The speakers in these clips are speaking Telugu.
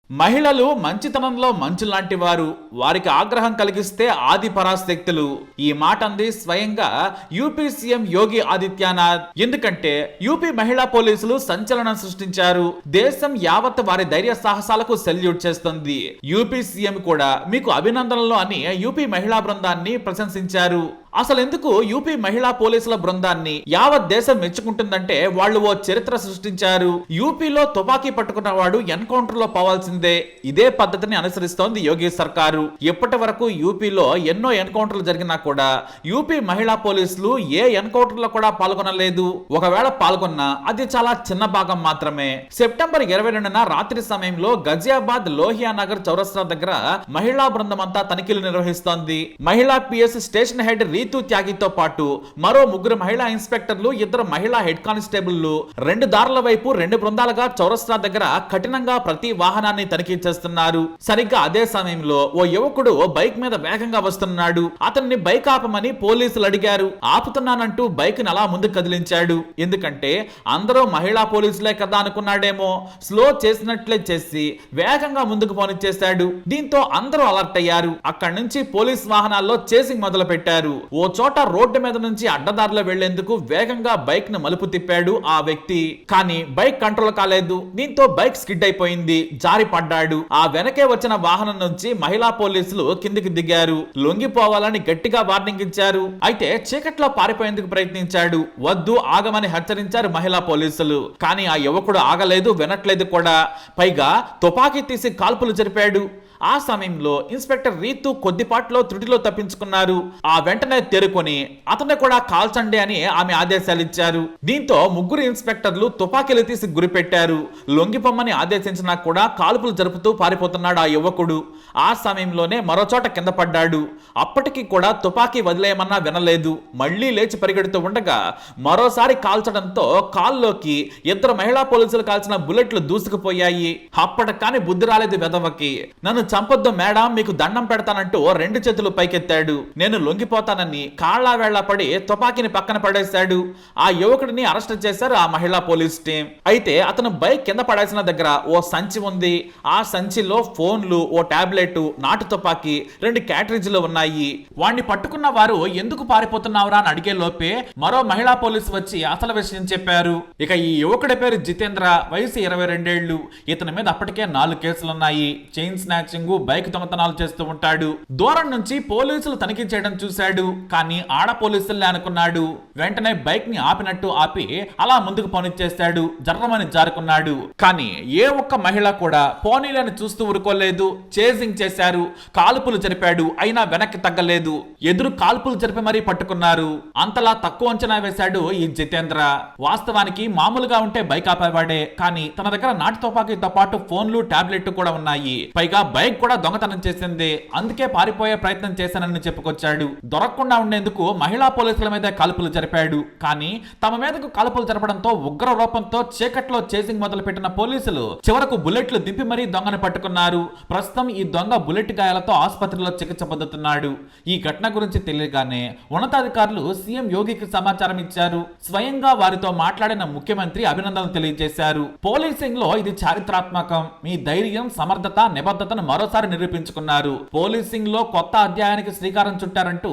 మహిళలు మంచితనంలో మంచు లాంటి వారు, వారికి ఆగ్రహం కలిగిస్తే ఆది పరాశక్తులు. ఈ మాట అంది స్వయంగా యూపీ సీఎం యోగి ఆదిత్యనాథ్. ఎందుకంటే యూపీ మహిళా పోలీసులు సంచలనం సృష్టించారు. దేశం యావత్ వారి ధైర్య సాహసాలకు సెల్యూట్ చేస్తుంది. యూపీ సీఎం కూడా మీకు అభినందనలు అని యూపీ మహిళా బృందాన్ని ప్రశంసించారు. అసలు ఎందుకు యూపీ మహిళా పోలీసుల బృందాన్ని యావత్ దేశం మెచ్చుకుంటుందంటే వాళ్ళు ఓ చరిత్ర సృష్టించారు. యూపీలో తుపాకీ పట్టుకున్న వాడు ఎన్కౌంటర్ లో పోవాల్సిందే. ఇదే పద్ధతిని అనుసరిస్తోంది యోగి సర్కారు. ఇప్పటి వరకు యూపీలో ఎన్నో ఎన్కౌంటర్లు జరిగినా కూడా యూపీ మహిళా పోలీసులు ఏ ఎన్కౌంటర్ లో కూడా పాల్గొనలేదు. ఒకవేళ పాల్గొన్నా అది చాలా చిన్న భాగం మాత్రమే. సెప్టెంబర్ 22న రాత్రి సమయంలో గజియాబాద్ లోహియా నగర్ చౌరస్తా దగ్గర మహిళా బృందం అంతా తనిఖీలు నిర్వహిస్తోంది. మహిళా పిఎస్ స్టేషన్ హెడ్ రీతు త్యాగితో పాటు మరో 3 మహిళా ఇన్స్పెక్టర్లు, 2 మహిళా హెడ్ కానిస్టేబుల్లు 2 దారుల వైపు 2 బృందాలుగా చౌరస్తా దగ్గర కఠినంగా ప్రతి వాహనాన్ని తనిఖీ చేస్తున్నారు. సరిగ్గా అదే సమయంలో ఓ యువకుడు బైక్ మీద వేగంగా వస్తున్నాడు. అతన్ని బైక్ ఆపమని పోలీసులు అడిగారు. ఆపుతున్నానంటూ బైక్ ని అలా ముందుకు కదిలించాడు. ఎందుకంటే అందరూ మహిళా పోలీసులే కదా అనుకున్నాడేమో. స్లో చేసినట్లే చేసి వేగంగా ముందుకు పోనిచ్చేశాడు. దీంతో అందరూ అలర్ట్ అయ్యారు. అక్కడి నుంచి పోలీస్ వాహనాల్లో చేసింగ్ మొదలు పెట్టారు. ఓ చోట రోడ్డు మీద నుంచి అడ్డదారిలో వెళ్లేందుకు వేగంగా బైక్ ను మలుపు తిప్పాడు ఆ వ్యక్తి. కానీ బైక్ కంట్రోల్ కాలేదు. దీంతో బైక్ స్కిడ్ అయిపోయింది. జారి పడ్డాడు. ఆ వెనకే వచ్చిన వాహనం నుంచి మహిళా పోలీసులు కిందికి దిగారు. లొంగిపోవాలని గట్టిగా వార్నింగ్ ఇచ్చారు. అయితే చీకట్లో పారిపోయేందుకు ప్రయత్నించాడు. వద్దు, ఆగమని హెచ్చరించారు మహిళా పోలీసులు. కానీ ఆ యువకుడు ఆగలేదు, వినట్లేదు కూడా. పైగా తుపాకీ తీసి కాల్పులు జరిపాడు. ఆ సమయంలో ఇన్స్పెక్టర్ రీతు కొద్దిపాట్లో త్రుటిలో తప్పించుకున్నారు. ఆ వెంటనే తేరుకొని అతన్ని కూడా కాల్చండి అని ఆమె ఆదేశాలు ఇచ్చారు. దీంతో 3 ఇన్స్పెక్టర్లు తుపాకీలు తీసి గురిపెట్టారు. లొంగిపోమ్మని ఆదేశించినా కూడా కాల్పులు జరుపుతూ పారిపోతున్నాడు ఆ యువకుడు. ఆ సమయంలోనే మరోచోట కింద పడ్డాడు. అప్పటికి కూడా తుపాకీ వదిలేయమన్నా వినలేదు. మళ్లీ లేచి పరిగెడుతూ ఉండగా మరోసారి కాల్చడంతో కాల్లోకి 2 మహిళా పోలీసులు కాల్చిన బుల్లెట్లు దూసుకుపోయాయి. అప్పటికి కానీ బుద్ధి రాలేదు వెధవకి. నన్ను చంపొద్దు మేడం, మీకు దండం పెడతానంటూ 2 చేతులు పైకెత్తాడు. నేను లొంగిపోతానని కాళ్ళ వేళ్ల పడి తుపాకీని పక్కన పడేశాడు. ఆ యువకుడిని అరెస్ట్ చేశారు ఆ మహిళా పోలీస్ టీం. అయితే అతను బైక్ కింద పడేసిన దగ్గర ఓ సంచి ఉంది. ఆ సంచిలో ఫోన్లు, ఓ టాబ్లెట్, నాటు తుపాకీ, 2 క్యాట్రిడ్జ్లు ఉన్నాయి. వాణ్ణి పట్టుకున్న వారు ఎందుకు పారిపోతున్నావురా అని అడిగే లోపే మరో మహిళా పోలీసు వచ్చి అసలు విషయం చెప్పారు. ఇక ఈ యువకుడి పేరు జితేంద్ర, వయసు 22 ఏళ్లు. ఇతని మీద అప్పటికే 4 కేసులున్నాయి. చైన్ స్నాచింగ్, బైక్ దొంగతనాలు చేస్తూ ఉంటాడు. దూరం నుంచి పోలీసులు తనిఖీ చేయడం చూశాడు. కానీ ఆడ పోలీసులే అనుకున్నాడు. వెంటనే బైక్ ని ఆపినట్టు ఆపి అలా ముందుకు పోనిచ్చేశాడు. జర్రమని జారుకున్నాడు. కానీ ఏ ఒక్క మహిళ కూడా పోనీలని చూస్తూ ఊరుకోలేదు. చేసింగ్ చేశారు. కాల్పులు జరిపాడు. అయినా వెనక్కి తగ్గలేదు. ఎదురు కాల్పులు జరిపి మరీ పట్టుకున్నారు. అంతలా తక్కువ అంచనా వేశాడు ఈ జితేంద్ర. వాస్తవానికి మామూలుగా ఉంటే బైక్ ఆపేవాడే. కానీ తన దగ్గర నాటు తుపాకీతో పాటు ఫోన్లు, టాబ్లెట్ కూడా ఉన్నాయి. పైగా బైక్ కూడా దొంగతనం చేసింది. అందుకే పారిపోయే ప్రయత్నం చేశానని చెప్పుకొచ్చాడు. దొరకకుండా ఉండేందుకు మహిళా పోలీసుల మీద కాల్పులు జరిపాడు. కానీ తమ మీదకు కాల్పులు జరపడంతో ఉగ్ర రూపంతో చీకట్లో చేసింగ్ మొదలు పెట్టిన పోలీసులు చివరకు బుల్లెట్లు దింపి మరీ దొంగను పట్టుకున్నారు. ప్రస్తుతం ఈ దొంగ బుల్లెట్ గాయాలతో ఆసుపత్రిలో చికిత్స పొందుతున్నాడు. ఈ ఘటన గురించి తెలియగానే ఉన్నతాధికారులు సీఎం యోగికి సమాచారం ఇచ్చారు. స్వయంగా వారితో మాట్లాడిన ముఖ్యమంత్రి అభినందనలు తెలియజేశారు. పోలీసింగ్ లో ఇది చారిత్రాత్మకం. మీ ధైర్యం, సమర్థత, నిబద్ధతను మరోసారి నిరూపించుకున్నారు. పోలీసింగ్ లో కొత్త అధ్యాయానికి శ్రీకారం చుట్టారంటూ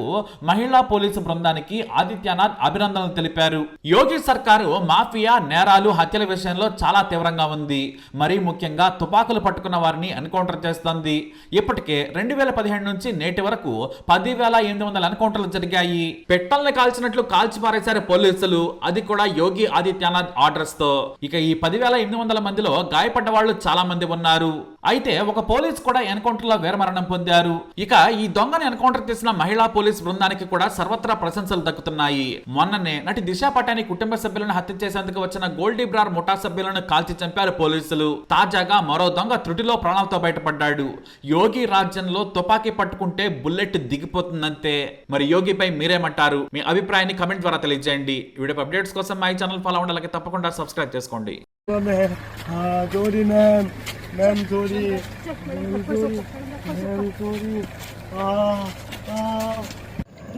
మహిళా పోలీసు బృందానికి ఆదిత్యనాథ్ అభినందనలు తెలిపారు. యోగి సర్కారు మాఫియా, నేరాలు, హత్యల విషయంలో చాలా తీవ్రంగా ఉంది. మరీ ముఖ్యంగా తుపాకులు పట్టుకున్న వారిని ఎన్కౌంటర్ చేస్తోంది. ఇప్పటికే 2015 నుంచి నేటి వరకు 10,800 ఎన్కౌంటర్లు జరిగాయి. పెట్టల్ని కాల్చినట్లు కాల్చి పారేశారు పోలీసులు. అది కూడా యోగి ఆదిత్యనాథ్ ఆర్డర్స్ తో. ఇక ఈ 10,800 మందిలో గాయపడ్డ వాళ్ళు చాలా మంది ఉన్నారు. అయితే ఒక పోలీస్ కూడా ఎన్కౌంటర్ లో వీరమరణం పొందారు. ఇక ఈ దొంగను ఎన్కౌంటర్ చేసిన మహిళా పోలీస్ బృందానికి కూడా సర్వత్రా ప్రశంసలు దక్కుతున్నాయి. మొన్ననే నటి దిశా పటాని కుటుంబ సభ్యులను హత్య చేసేందుకు వచ్చిన గోల్డీ బ్రార్ ముఠా సభ్యులను కాల్చి చంపారు పోలీసులు. తాజాగా మరో దొంగ త్రుటిలో ప్రాణాలతో బయటపడ్డాడు. యోగి రాజ్యంలో తుపాకీ పట్టుకుంటే బుల్లెట్ దిగిపోతుందంతే. మరి యోగిపై మీరేమంటారు? మీ అభిప్రాయాన్ని కమెంట్ ద్వారా తెలియజేయండి. వీడియో అప్డేట్స్ కోసం మా ఛానల్ ఫాలో అవ్వండి. అలాగే తప్పకుండా సబ్స్క్రైబ్ చేసుకోండి.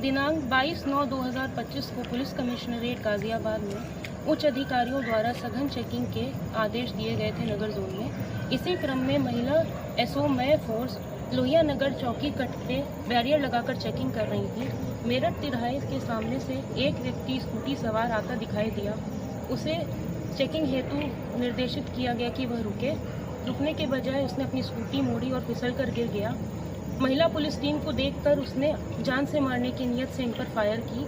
दिनांक 22/9/2025 को पुलिस कमिश्नरेट गाजियाबाद में उच्च अधिकारियों द्वारा सघन चेकिंग के आदेश दिए गए थे नगर जोन में। इसी क्रम में महिला एसओ मय फोर्स लोहिया नगर चौकी कट पे बैरियर लगाकर चेकिंग कर रही थी। मेरठ तिराहे के सामने से एक व्यक्ति स्कूटी सवार आता दिखाई दिया। उसे चेकिंग हेतु निर्देशित किया गया कि वह रुके। रुकने के बजाय उसने अपनी स्कूटी मोड़ी और फिसल कर गिर गया। महिला पुलिस टीम को देखकर उसने जान से मारने की नीयत से इन पर फायर की।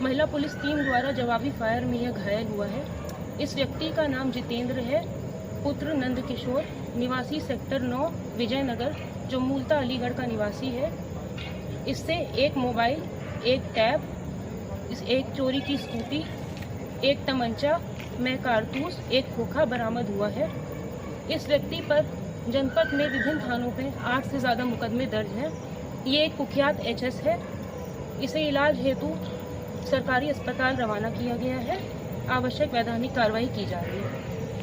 महिला पुलिस टीम द्वारा जवाबी फायर में यह घायल हुआ है। इस व्यक्ति का नाम जितेंद्र है, पुत्र नंद किशोर, निवासी सेक्टर 9 विजयनगर, जो मूलतः अलीगढ़ का निवासी है। इससे एक मोबाइल, एक टैब, एक चोरी की स्कूटी, एक तमंचा में कारतूस, एक खोखा बरामद हुआ है। इस व्यक्ति पर जनपद में विभिन्न थानों पे 8 से ज़्यादा मुकदमे दर्ज हैं। ये एक कुख्यात एचएस है। इसे इलाज हेतु सरकारी अस्पताल रवाना किया गया है। आवश्यक वैधानिक कार्रवाई की जा रही है।